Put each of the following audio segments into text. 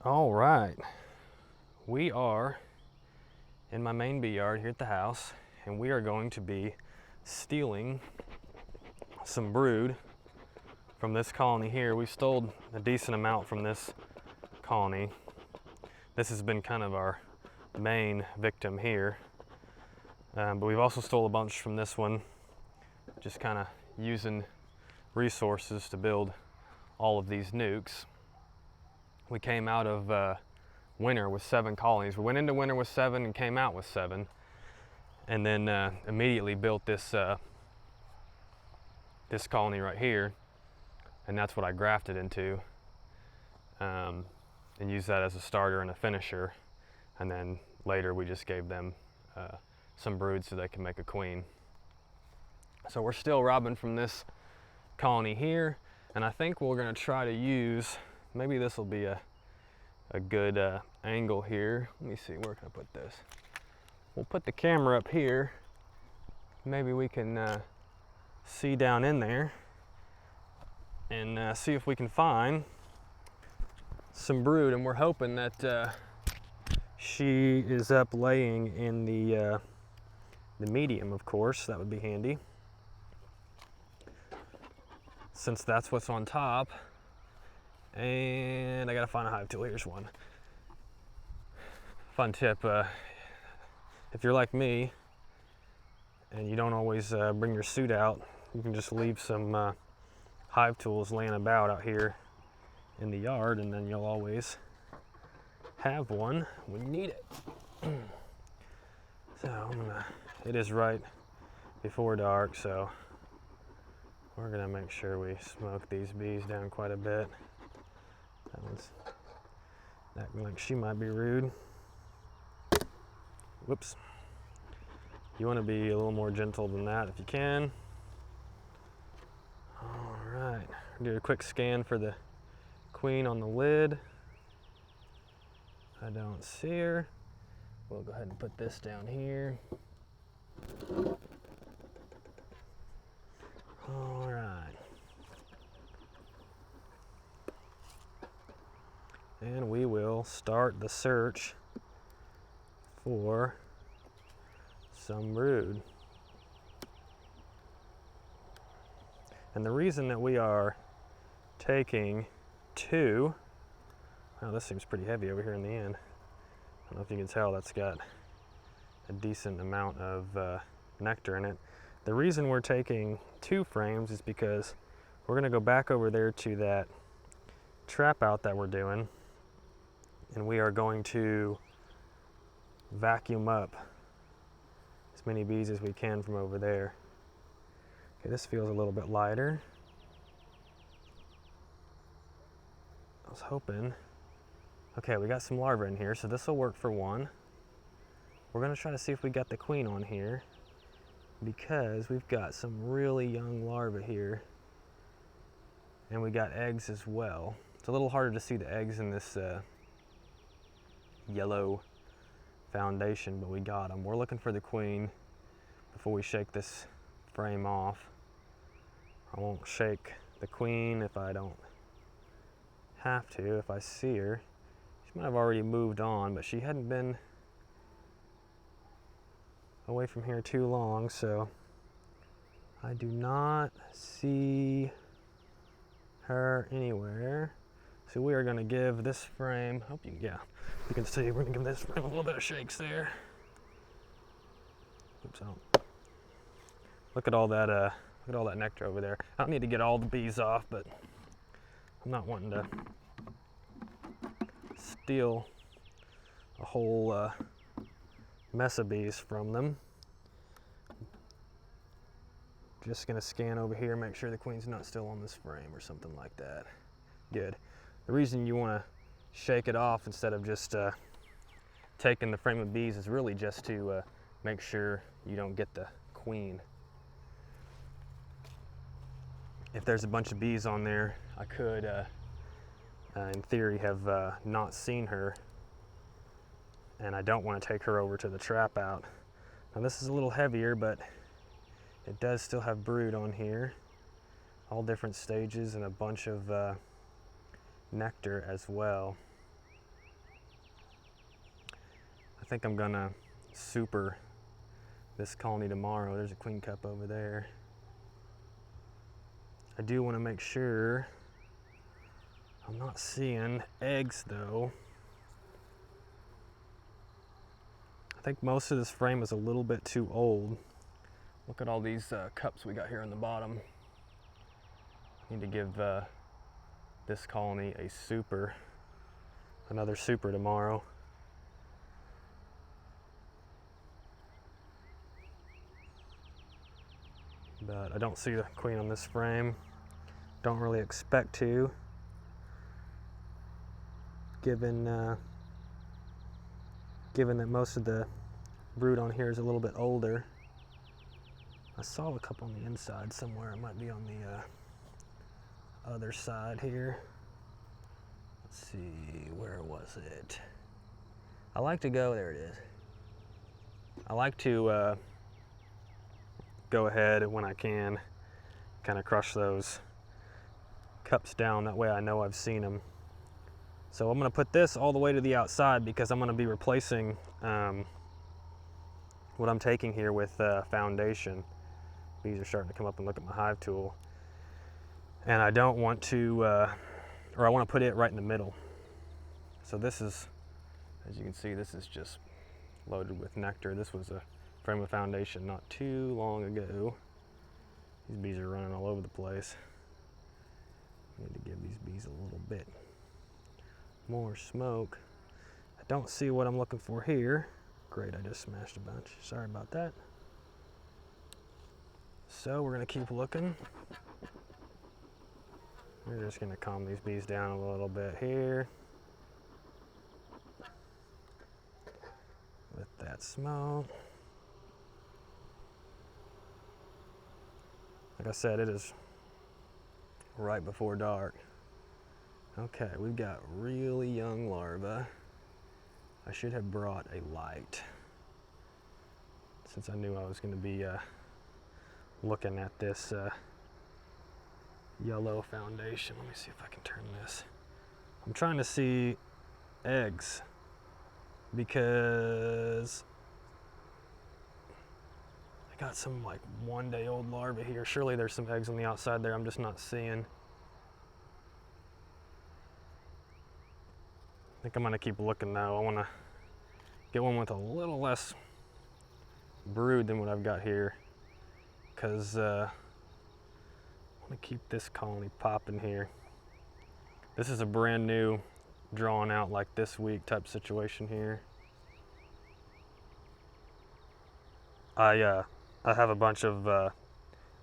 All right, we are in my main bee yard here at the house, and we are going to be stealing some brood from this colony here. We stole a decent amount from this colony. This has been kind of our main victim here, but we've also stole a bunch from this one, just kind of using resources to build all of these nukes. We came out of winter with 7 colonies. We went into winter with 7 and came out with 7, and then immediately built this this colony right here, and that's what I grafted into, and used that as a starter and a finisher, and then later we just gave them some brood so they can make a queen. So we're still robbing from this colony here, and I think we're going to try to use, maybe this will be a good angle here. Let me see, where can I put this? We'll put the camera up here. Maybe we can see down in there and see if we can find some brood. And we're hoping that she is up laying in the medium, of course. That would be handy, since that's what's on top. And I gotta find a hive tool. Here's one. Fun tip, if you're like me and you don't always bring your suit out, you can just leave some hive tools laying about out here in the yard, and then you'll always have one when you need it. So it is right before dark, so we're gonna make sure we smoke these bees down quite a bit. That one's acting like she might be rude. Whoops. You want to be a little more gentle than that if you can. All right, do a quick scan for the queen on the lid. I don't see her. We'll go ahead and put this down here. All right. And we will start the search for some brood. And the reason that we are taking 2, wow, this seems pretty heavy over here in the end. I don't know if you can tell, that's got a decent amount of nectar in it. The reason we're taking 2 frames is because we're gonna go back over there to that trap out that we're doing, and we are going to vacuum up as many bees as we can from over there. Okay, this feels a little bit lighter. I was hoping. Okay, we got some larvae in here, so this will work for one. We're gonna try to see if we got the queen on here, because we've got some really young larvae here, and we got eggs as well. It's a little harder to see the eggs in this yellow foundation, but we got them. We're looking for the queen before we shake this frame off. I won't shake the queen if I don't have to. If I see her, she might have already moved on, but she hadn't been away from here too long, so I do not see her anywhere. So we are going to give this frame, hope you, yeah, you can see, we're going to give this frame a little bit of shakes there. Oops, I don't. Look at all that nectar over there. I don't need to get all the bees off, but I'm not wanting to steal a whole mess of bees from them. Just gonna scan over here, make sure the queen's not still on this frame or something like that. Good. The reason you want to shake it off instead of just taking the frame of bees is really just to make sure you don't get the queen. If there's a bunch of bees on there, I could, in theory, have not seen her, and I don't want to take her over to the trap out. Now this is a little heavier, but it does still have brood on here, all different stages, and a bunch of nectar as well. think I'm gonna super this colony tomorrow. There's a queen cup over there. I do want to make sure I'm not seeing eggs though. I think most of this frame is a little bit too old. Look at all these cups we got here on the bottom. Need to give this colony a super, another super tomorrow. But I don't see the queen on this frame. Don't really expect to, given that most of the brood on here is a little bit older. I saw a couple on the inside somewhere. It might be on the other side here. Let's see, where was it? I like to go, there it is. I like to go ahead when I can, kind of crush those cups down. That way I know I've seen them. So I'm going to put this all the way to the outside because I'm going to be replacing what I'm taking here with foundation. Bees are starting to come up and look at my hive tool. And I don't want to, or I want to put it right in the middle. So this is, as you can see, this is just loaded with nectar. This was a frame of foundation not too long ago. These bees are running all over the place. I need to give these bees a little bit more smoke. I don't see what I'm looking for here. Great, I just smashed a bunch. Sorry about that. So we're gonna keep looking. We're just gonna calm these bees down a little bit here. With that smoke. Like I said, it is right before dark. Okay, we've got really young larvae. I should have brought a light since I knew I was going to be looking at this yellow foundation. Let me see if I can turn this. I'm trying to see eggs because I got some like 1-day-old larvae here. Surely there's some eggs on the outside there I'm just not seeing. I think I'm gonna keep looking though. I wanna get one with a little less brood than what I've got here, because I wanna keep this colony popping here. This is a brand new, drawn out like this week type situation here. I have a bunch of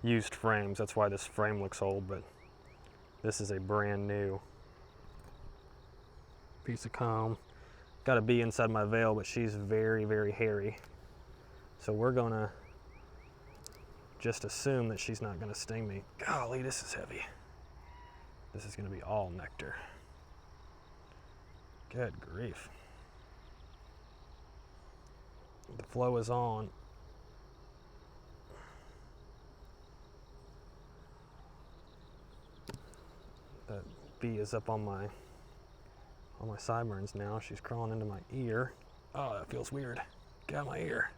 used frames. That's why this frame looks old, but this is a brand new piece of comb. Got a bee inside my veil, but she's very, very hairy. So we're gonna just assume that she's not gonna sting me. Golly, this is heavy. This is gonna be all nectar. Good grief. The flow is on. That bee is up on my sideburns now. She's crawling into my ear. Oh, that feels weird. Get out of my ear.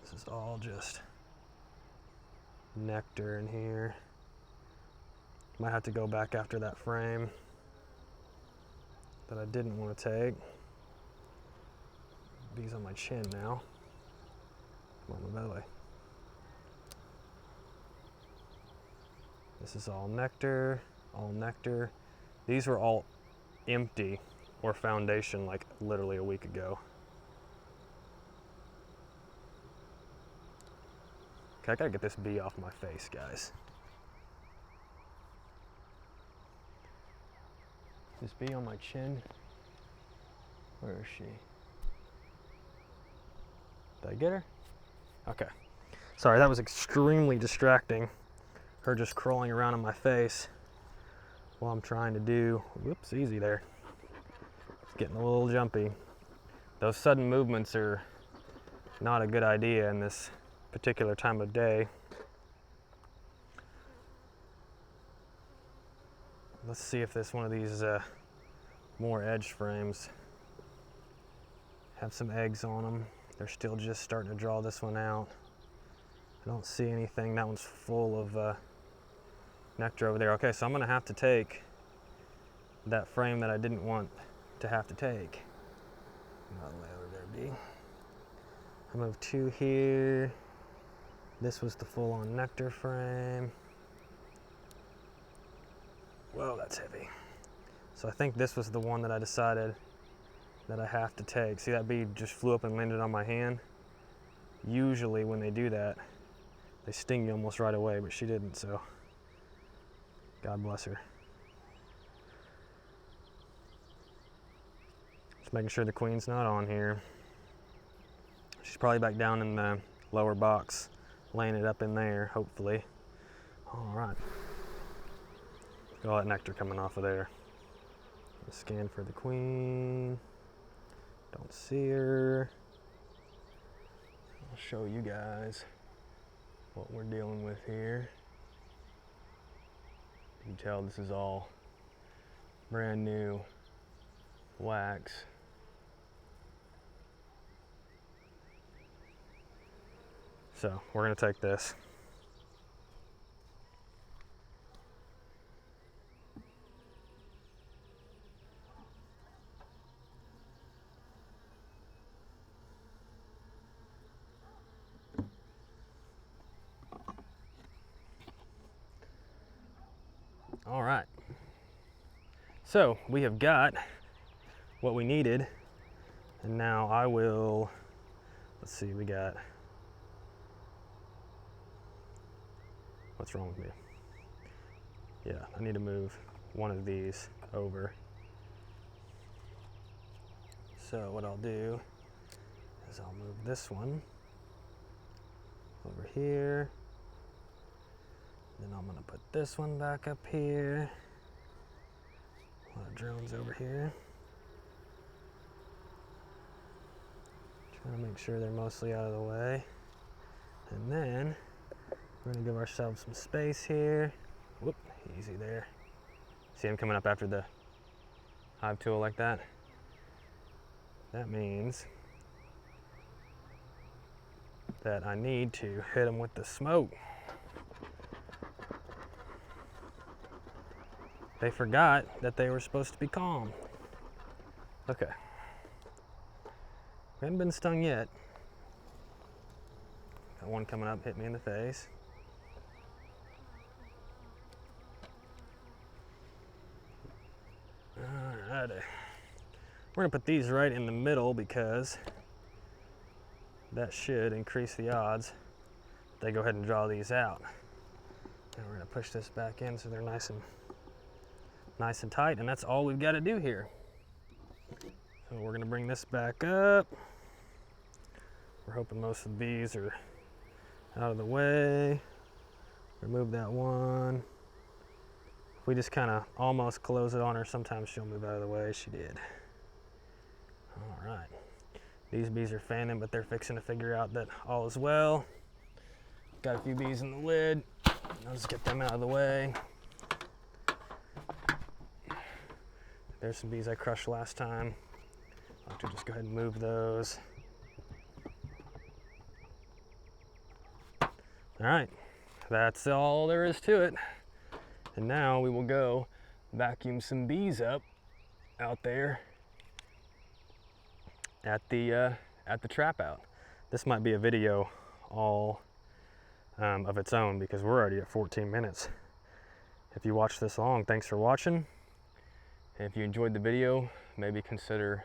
This is all just nectar in here. Might have to go back after that frame that I didn't want to take. Bees on my chin now. Come on, my belly. This is all nectar, all nectar. These were all empty or foundation like literally a week ago. Okay, I gotta get this bee off my face, guys. This bee on my chin, where is she? Did I get her? Okay. Sorry, that was extremely distracting. Her just crawling around on my face while I'm trying to do, whoops, easy there. It's getting a little jumpy. Those sudden movements are not a good idea in this particular time of day. Let's see if this one of these more edge frames have some eggs on them. They're still just starting to draw this one out. I don't see anything. That one's full of nectar over there. Okay, so I'm gonna have to take that frame that I didn't want to have to take. I'll lay over there, B. I moved 2 here. This was the full-on nectar frame. Whoa, that's heavy. So I think this was the one that I decided that I have to take. See, that bee just flew up and landed on my hand. Usually when they do that, they sting you almost right away, but she didn't, so God bless her. Just making sure the queen's not on here. She's probably back down in the lower box, laying it up in there, hopefully. All right. Look at all that nectar coming off of there. Scan for the queen. Don't see her. I'll show you guys what we're dealing with here. You can tell this is all brand new wax. So we're gonna take this. All right. So we have got what we needed, and now I will, let's see, we got, what's wrong with me? Yeah, I need to move one of these over. So what I'll do is I'll move this one over here. Then I'm gonna put this one back up here. A lot of drones over here. Trying to make sure they're mostly out of the way. And then we're gonna give ourselves some space here. Whoop, easy there. See him coming up after the hive tool like that? That means that I need to hit him with the smoke. They forgot that they were supposed to be calm. Okay. We haven't been stung yet. Got one coming up, hit me in the face. Alrighty. We're gonna put these right in the middle because that should increase the odds they go ahead and draw these out. And we're gonna push this back in so they're nice and tight, and that's all we've got to do here. So we're gonna bring this back up. We're hoping most of the bees are out of the way. Remove that one. If we just kind of almost close it on her, sometimes she'll move out of the way. She did. All right. These bees are fanning, but they're fixing to figure out that all is well. Got a few bees in the lid. I'll just get them out of the way. There's some bees I crushed last time. I'll have to just go ahead and move those. All right, that's all there is to it. And now we will go vacuum some bees up out there at the trap out. This might be a video all of its own because we're already at 14 minutes. If you watched this long, thanks for watching. And if you enjoyed the video, maybe consider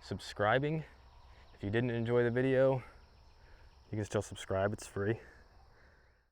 subscribing. If you didn't enjoy the video, you can still subscribe, it's free.